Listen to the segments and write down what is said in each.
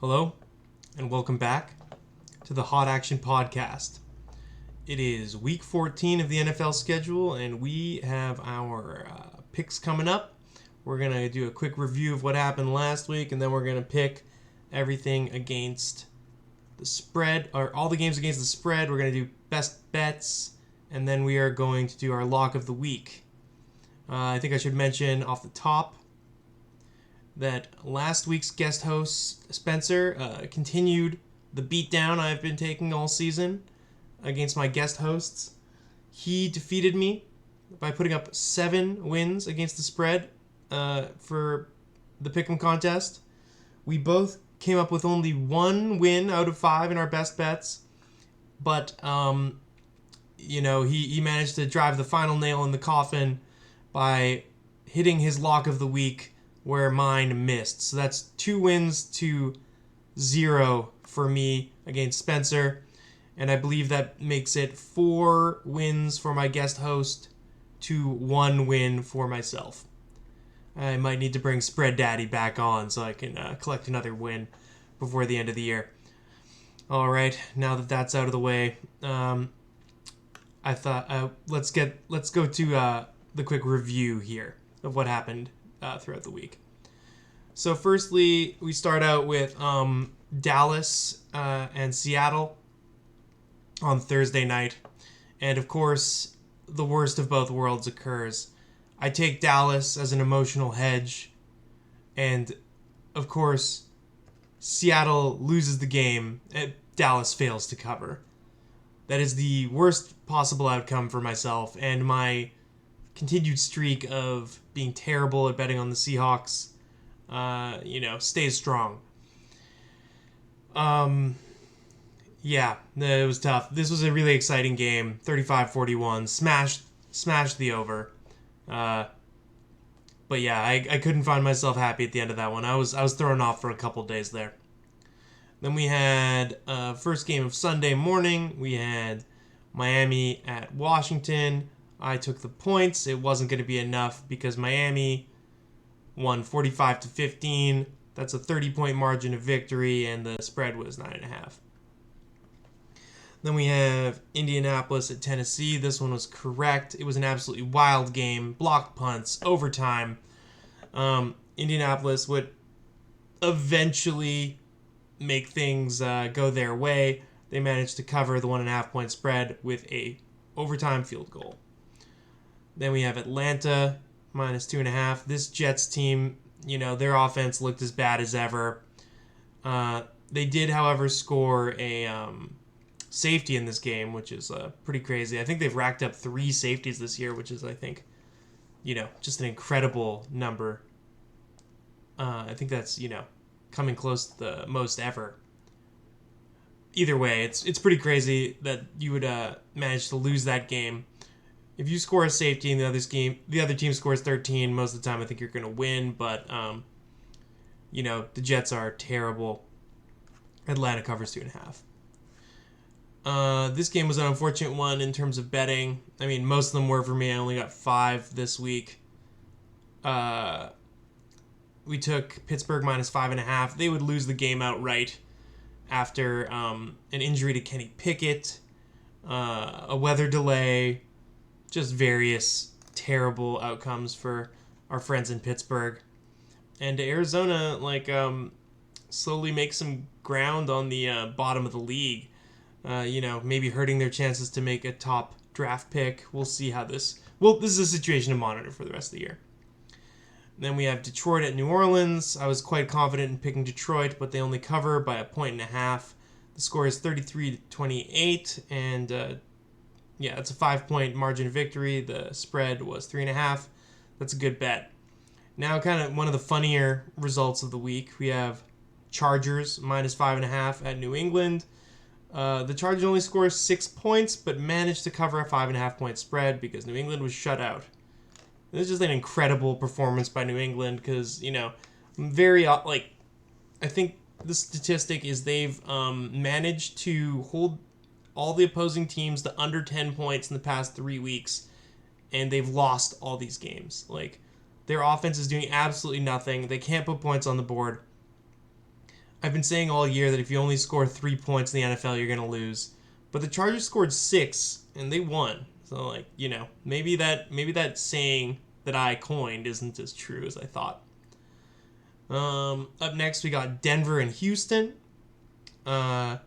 Hello, and welcome back to the Hot Action Podcast. It is week 14 of the NFL schedule, and we have our picks coming up. We're going to do a quick review of what happened last week, and then we're going to pick everything against the spread, or all the games against the spread. We're going to do best bets, and then we are going to do our lock of the week. I think I should mention off the top that last week's guest host, Spencer, continued the beatdown I've been taking all season against my guest hosts. He defeated me by putting up 7 wins against the spread for the Pick'em contest. We both came up with only 1 win out of 5 in our best bets, but he managed to drive the final nail in the coffin by hitting his lock of the week where mine missed. So that's 2 wins to 0 for me against Spencer, and I believe that makes it 4 wins for my guest host to 1 win for myself. I might need to bring Spread Daddy back on so I can collect another win before the end of the year. All right, now that that's out of the way, I thought let's go to the quick review here of what happened throughout the week. So firstly, we start out with Dallas and Seattle on Thursday night. And of course, the worst of both worlds occurs. I take Dallas as an emotional hedge. And of course, Seattle loses the game and Dallas fails to cover. That is the worst possible outcome for myself and my continued streak of being terrible at betting on the Seahawks stays strong. Yeah, it was tough. This was a really exciting game. 35-41. Smashed the over. But yeah, I couldn't find myself happy at the end of that one. I was thrown off for a couple days there. Then we had first game of Sunday morning. We had Miami at Washington. I took the points. It wasn't going to be enough because Miami won 45-15. That's a 30-point margin of victory, and the spread was 9.5. Then we have Indianapolis at Tennessee. This one was correct. It was an absolutely wild game. Blocked punts, overtime. Indianapolis would eventually make things go their way. They managed to cover the 1.5-point spread with a overtime field goal. Then we have Atlanta minus 2.5. This Jets team, their offense looked as bad as ever. They did, however, score a safety in this game, which is pretty crazy. I think they've racked up 3 safeties this year, which is, I think, just an incredible number. I think that's, coming close to the most ever. Either way, it's pretty crazy that you would manage to lose that game. If you score a safety in the other team scores 13, most of the time I think you're going to win, but the Jets are terrible. Atlanta covers 2.5. This game was an unfortunate one in terms of betting. I mean, most of them were for me. I only got 5 this week. We took Pittsburgh minus 5.5. They would lose the game outright after an injury to Kenny Pickett, a weather delay, just various terrible outcomes for our friends in Pittsburgh. And Arizona, slowly makes some ground on the bottom of the league. Maybe hurting their chances to make a top draft pick. We'll see how this is a situation to monitor for the rest of the year. Then we have Detroit at New Orleans. I was quite confident in picking Detroit, but they only cover by 1.5. The score is 33-28, and it's a 5-point margin of victory. The spread was 3.5. That's a good bet. Now, kind of one of the funnier results of the week, we have Chargers minus 5.5 at New England. The Chargers only scored 6 points, but managed to cover a 5.5-point spread because New England was shut out. This is just an incredible performance by New England because, I think the statistic is they've managed to hold all the opposing teams to under 10 points in the past 3 weeks, and they've lost all these games. Their offense is doing absolutely nothing. They can't put points on the board. I've been saying all year that if you only score 3 points in the NFL, you're going to lose. But the Chargers scored 6, and they won. So, like, maybe that saying that I coined isn't as true as I thought. Up next, we got Denver and Houston. I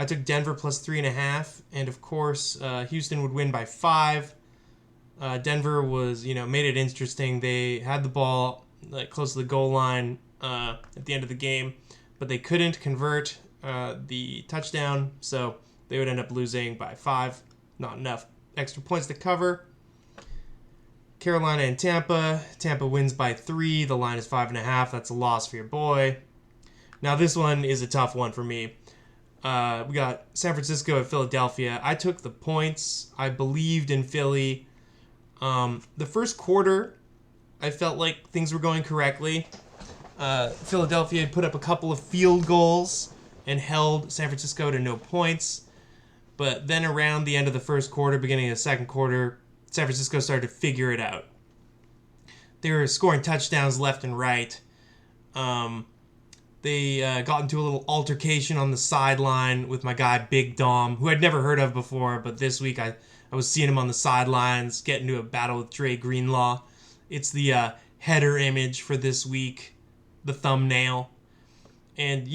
took Denver plus 3.5, and of course, Houston would win by 5. Denver was, made it interesting. They had the ball like close to the goal line at the end of the game, but they couldn't convert the touchdown, so they would end up losing by 5. Not enough extra points to cover. Carolina and Tampa. Tampa wins by 3. The line is 5.5. That's a loss for your boy. Now this one is a tough one for me. We got San Francisco at Philadelphia. I took the points. I believed in Philly. The first quarter, I felt like things were going correctly. Philadelphia had put up a couple of field goals and held San Francisco to no points. But then around the end of the first quarter, beginning of the second quarter, San Francisco started to figure it out. They were scoring touchdowns left and right. They got into a little altercation on the sideline with my guy Big Dom, who I'd never heard of before, but this week I was seeing him on the sidelines get into a battle with Dre Greenlaw. It's the header image for this week, the thumbnail. And,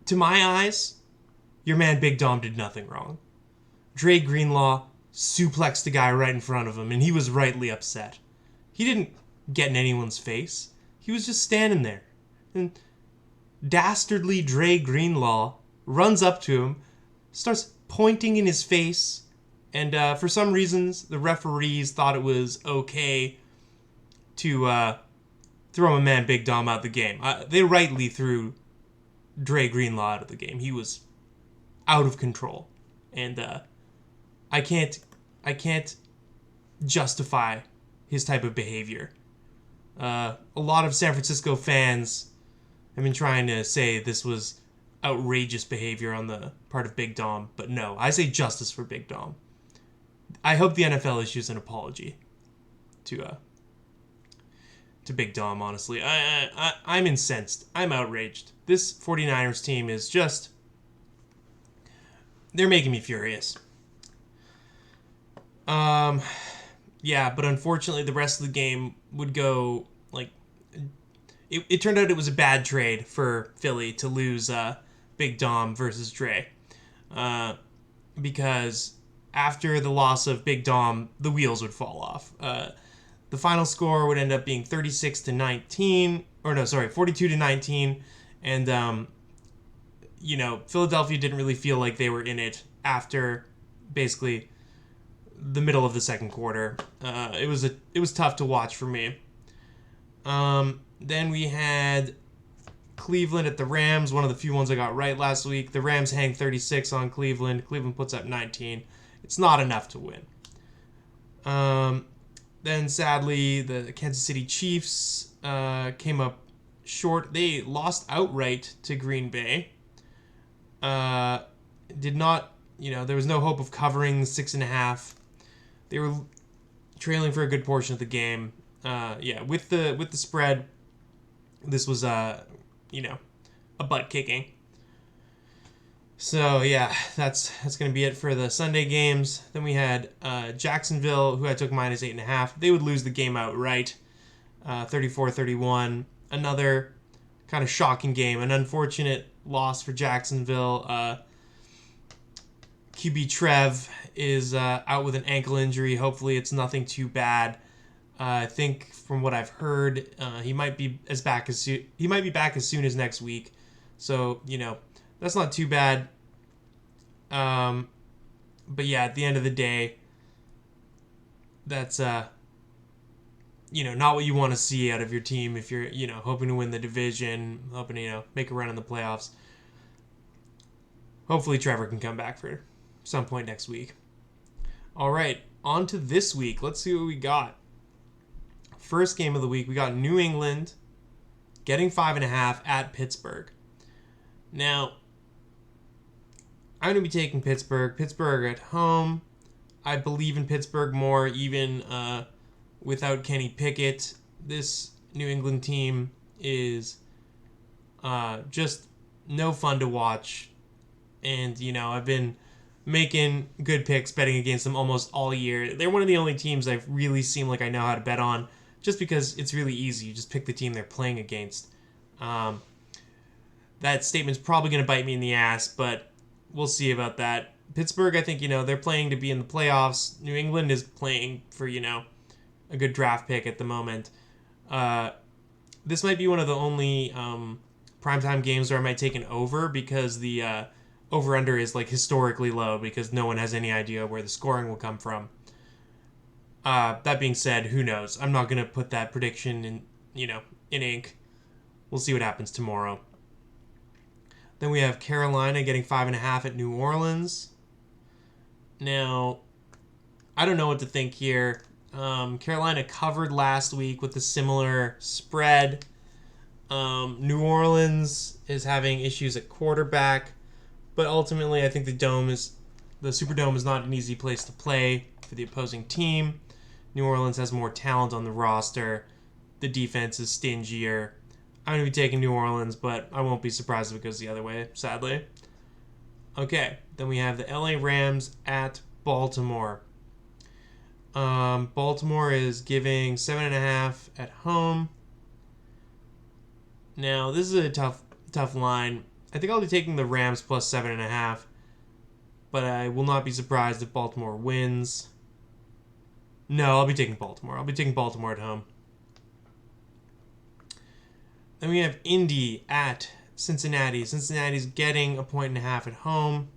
to my eyes, your man Big Dom did nothing wrong. Dre Greenlaw suplexed the guy right in front of him, and he was rightly upset. He didn't get in anyone's face. He was just standing there. And dastardly Dre Greenlaw runs up to him, starts pointing in his face, and for some reasons, the referees thought it was okay to throw my man Big Dom out of the game. They rightly threw Dre Greenlaw out of the game. He was out of control. And I can't justify his type of behavior. A lot of San Francisco fans have been trying to say this was outrageous behavior on the part of Big Dom, but no, I say justice for Big Dom. I hope the NFL issues an apology to Big Dom, honestly. I'm incensed. I'm outraged. This 49ers team is just... they're making me furious. Yeah, but unfortunately the rest of the game would go, like... It turned out it was a bad trade for Philly to lose Big Dom versus Dre. Because after the loss of Big Dom, the wheels would fall off. The final score would end up being 42-19, and Philadelphia didn't really feel like they were in it after basically the middle of the second quarter. It was tough to watch for me. Then we had Cleveland at the Rams, one of the few ones I got right last week. The Rams hang 36 on Cleveland. Cleveland puts up 19. It's not enough to win. Then, sadly, the Kansas City Chiefs came up short. They lost outright to Green Bay. Did not, there was no hope of covering 6.5. They were trailing for a good portion of the game. With the spread, this was a butt kicking. So yeah, that's gonna be it for the Sunday games. Then we had Jacksonville, who I took minus 8.5. They would lose the game outright, 34-31. Another kind of shocking game, an unfortunate loss for Jacksonville. QB Trev is out with an ankle injury. Hopefully, it's nothing too bad. I think from what I've heard, he might be back as soon as next week. So that's not too bad. But yeah, at the end of the day, that's not what you want to see out of your team if you're hoping to win the division, hoping to make a run in the playoffs. Hopefully Trevor can come back for some point next week. All right, on to this week. Let's see what we got. First game of the week, we got New England getting 5.5 at Pittsburgh. Now, I'm going to be taking Pittsburgh. Pittsburgh at home. I believe in Pittsburgh more, even without Kenny Pickett. This New England team is Just no fun to watch. And, I've been making good picks betting against them almost all year. They're one of the only teams I've really seemed like I know how to bet on just because it's really easy. You just pick the team they're playing against. That statement's probably going to bite me in the ass, but we'll see about that. Pittsburgh, I think, they're playing to be in the playoffs. New England is playing for, a good draft pick at the moment. This might be one of the only primetime games where I might take an over because the over-under is like historically low because no one has any idea where the scoring will come from. That being said, who knows? I'm not going to put that prediction in ink. We'll see what happens tomorrow. Then we have Carolina getting 5.5 at New Orleans. Now, I don't know what to think here. Carolina covered last week with a similar spread. New Orleans is having issues at quarterback, but ultimately I think the Superdome is not an easy place to play for the opposing team. New Orleans has more talent on the roster. The defense is stingier. I'm going to be taking New Orleans, but I won't be surprised if it goes the other way, sadly. Okay, then we have the LA Rams at Baltimore. Baltimore is giving 7.5 at home. Now, this is a tough line. I think I'll be taking the Rams plus 7.5, but I will not be surprised if Baltimore wins. No, I'll be taking Baltimore. I'll be taking Baltimore at home. Then we have Indy at Cincinnati. Cincinnati's getting 1.5 at home.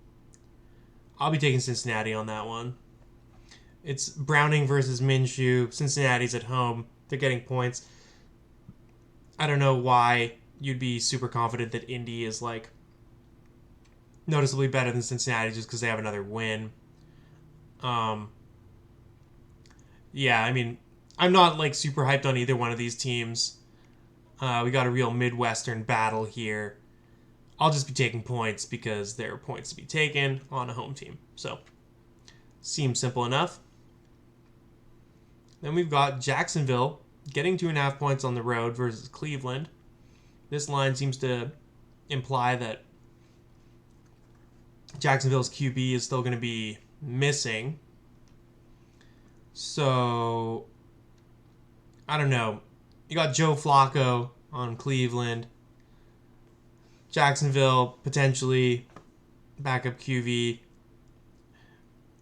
I'll be taking Cincinnati on that one. It's Browning versus Minshew. Cincinnati's at home. They're getting points. I don't know why you'd be super confident that Indy is like noticeably better than Cincinnati just because they have another win. Yeah, I mean, I'm not like super hyped on either one of these teams. We got a real Midwestern battle here. I'll just be taking points because there are points to be taken on a home team. So, seems simple enough. Then we've got Jacksonville getting 2.5 points on the road versus Cleveland. This line seems to imply that Jacksonville's QB is still going to be missing. So, I don't know. You got Joe Flacco on Cleveland. Jacksonville, potentially backup QB.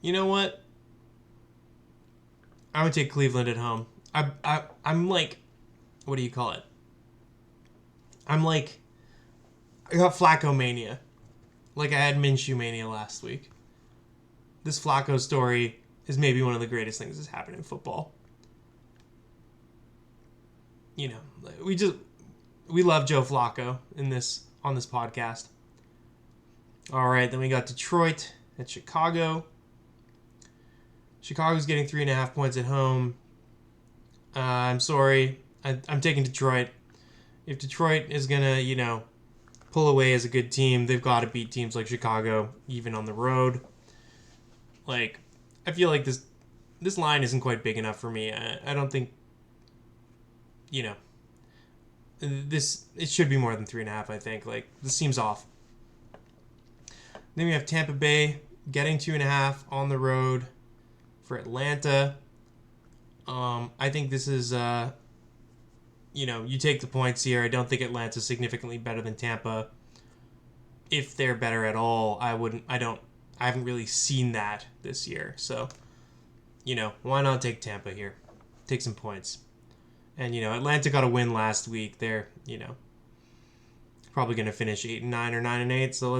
You know what? I would take Cleveland at home. I'm like, what do you call it? I'm like, I got Flacco mania. Like I had Minshew mania last week. This Flacco story is maybe one of the greatest things that's happened in football. We love Joe Flacco on this podcast. All right, then we got Detroit at Chicago. Chicago's getting 3.5 points at home. I'm sorry. I'm taking Detroit. If Detroit is going to, pull away as a good team, they've got to beat teams like Chicago, even on the road. Like, I feel like this line isn't quite big enough for me. I don't think, it should be more than 3.5, I think. Like, this seems off. Then we have Tampa Bay getting 2.5 on the road for Atlanta. I think this is, you take the points here. I don't think Atlanta's significantly better than Tampa. If they're better at all, I haven't really seen that this year. So, why not take Tampa here? Take some points. And, Atlanta got a win last week. They're, probably going to finish 8-9 or 9-8. So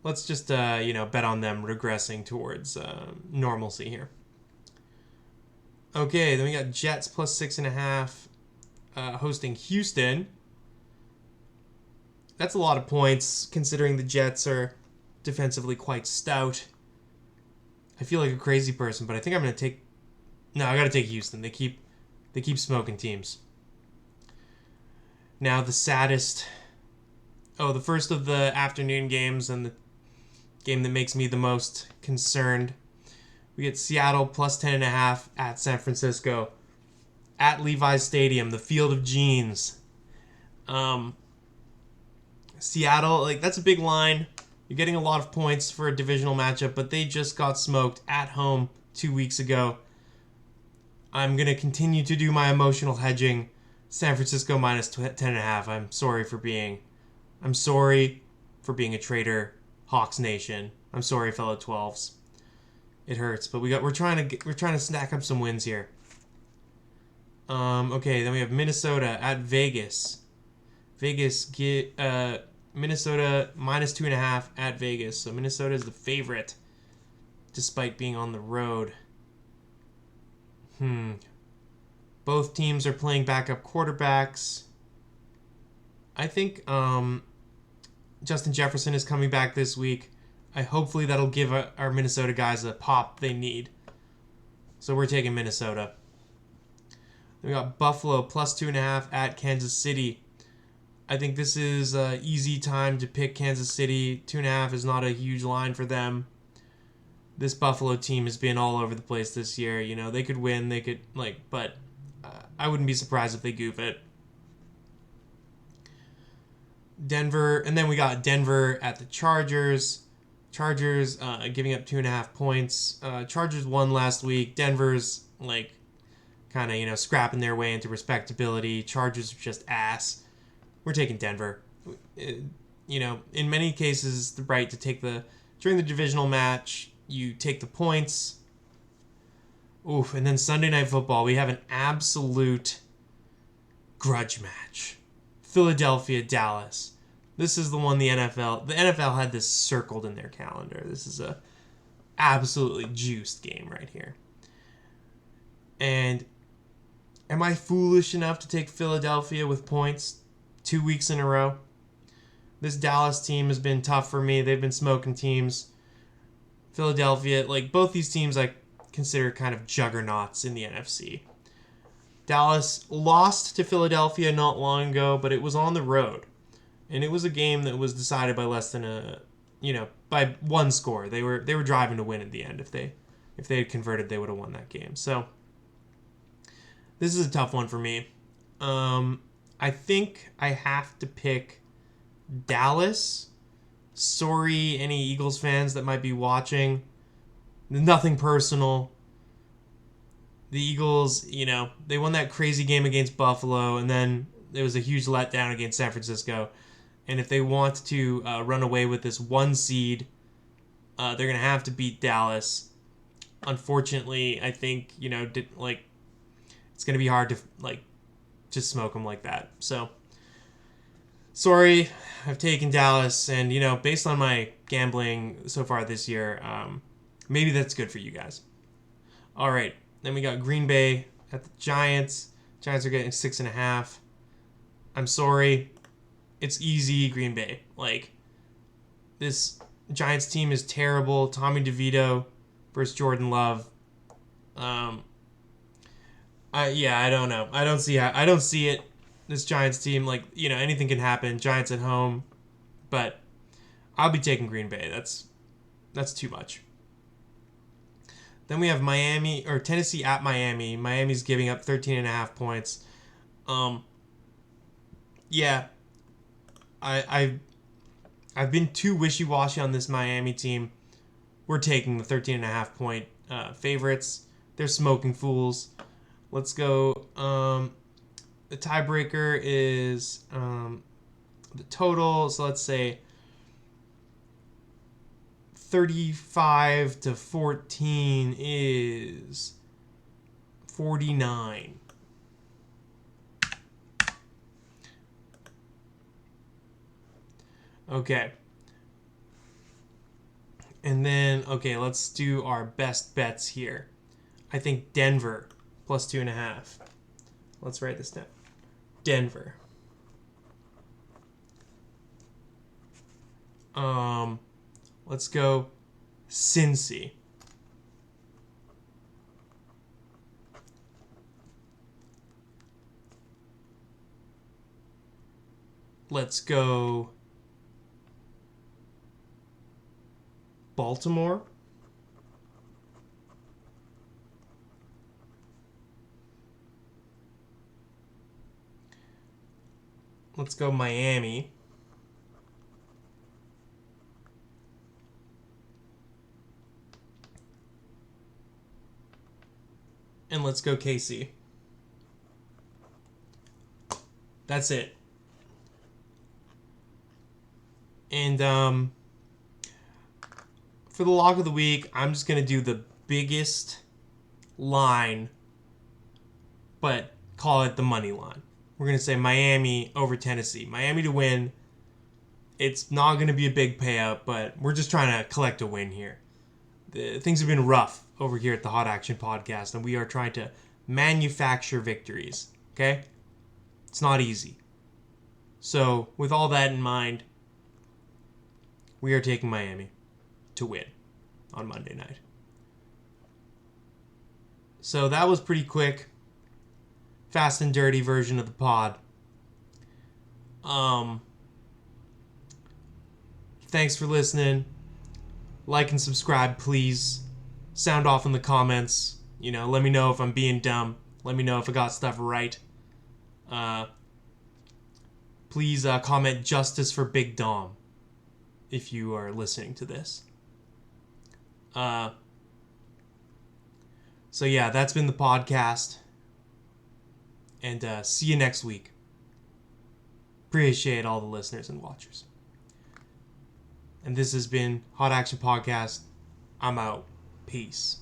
let's just, bet on them regressing towards normalcy here. Okay, then we got Jets plus 6.5 hosting Houston. That's a lot of points considering the Jets are defensively quite stout. I feel like a crazy person, but I think I'm going to take... No, I got to take Houston. They keep smoking teams. Now the saddest... the first of the afternoon games and the game that makes me the most concerned. We get Seattle plus 10.5 at San Francisco. At Levi's Stadium, the Field of Jeans. Seattle, like, that's a big line. You're getting a lot of points for a divisional matchup, but they just got smoked at home 2 weeks ago. I'm going to continue to do my emotional hedging. San Francisco minus 10.5. I'm sorry for being a traitor, Hawks Nation. I'm sorry, fellow 12s. It hurts, but we're trying to stack up some wins here. Okay, then we have Minnesota at Vegas. Minnesota minus 2.5 at Vegas. So Minnesota is the favorite, despite being on the road. Both teams are playing backup quarterbacks. I think Justin Jefferson is coming back this week. Hopefully that'll give our Minnesota guys a pop they need. So we're taking Minnesota. Then we got Buffalo plus 2.5 at Kansas City. I think this is an easy time to pick Kansas City. 2.5 is not a huge line for them. This Buffalo team has been all over the place this year. You know, they could win, but I wouldn't be surprised if they goof it. Denver, and then we got Denver at the Chargers. Chargers giving up 2.5 points. Chargers won last week. Denver's kind of scrapping their way into respectability. Chargers are just ass. We're taking Denver. In many cases, the right to take during the divisional match, you take the points. Oof, and then Sunday Night Football, we have an absolute grudge match. Philadelphia, Dallas. This is the one the NFL had this circled in their calendar. This is a absolutely juiced game right here. And am I foolish enough to take Philadelphia with points 2 weeks in a row? This Dallas team has been tough for me. They've been smoking teams. Philadelphia, both these teams I consider kind of juggernauts in the NFC. Dallas lost to Philadelphia not long ago, but it was on the road. And it was a game that was decided by less than by one score. They were driving to win at the end. If they had converted, they would have won that game. So this is a tough one for me. I think I have to pick Dallas. Sorry, any Eagles fans that might be watching. Nothing personal. The Eagles, they won that crazy game against Buffalo, and then there was a huge letdown against San Francisco. And if they want to run away with this 1 seed, they're going to have to beat Dallas. Unfortunately, I think, it's going to be hard to, just smoke them like that. So, sorry, I've taken Dallas. And, based on my gambling so far this year, maybe that's good for you guys. All right. Then we got Green Bay at the Giants. Giants are getting 6.5. I'm sorry. It's easy, Green Bay. This Giants team is terrible. Tommy DeVito versus Jordan Love. I don't know. I don't see it. This Giants team, anything can happen. Giants at home. But I'll be taking Green Bay. That's too much. Then we have Tennessee at Miami. Miami's giving up 13.5 points. I've been too wishy-washy on this Miami team. We're taking the 13.5 point favorites. They're smoking fools. Let's go. The tiebreaker is the total. So let's say 35-14 is 49. Okay. And then, let's do our best bets here. I think Denver plus 2.5. Let's write this down. Denver. Let's go Cincy. Let's go Baltimore. Let's go Miami. And let's go KC. That's it. And for the lock of the week, I'm just going to do the biggest line, but call it the money line. We're going to say Miami over Tennessee. Miami to win. It's not going to be a big payout, but we're just trying to collect a win here. Things have been rough over here at the Hot Action Podcast, and we are trying to manufacture victories, okay? It's not easy. So, with all that in mind, we are taking Miami to win on Monday night. So that was pretty quick. Fast and dirty version of the pod. Thanks for listening. Like and subscribe, please. Sound off in the comments. Let me know if I'm being dumb. Let me know if I got stuff right. Please comment justice for Big Dom if you are listening to this. So yeah, that's been the podcast. And see you next week. Appreciate all the listeners and watchers. And this has been Hot Action Podcast. I'm out. Peace.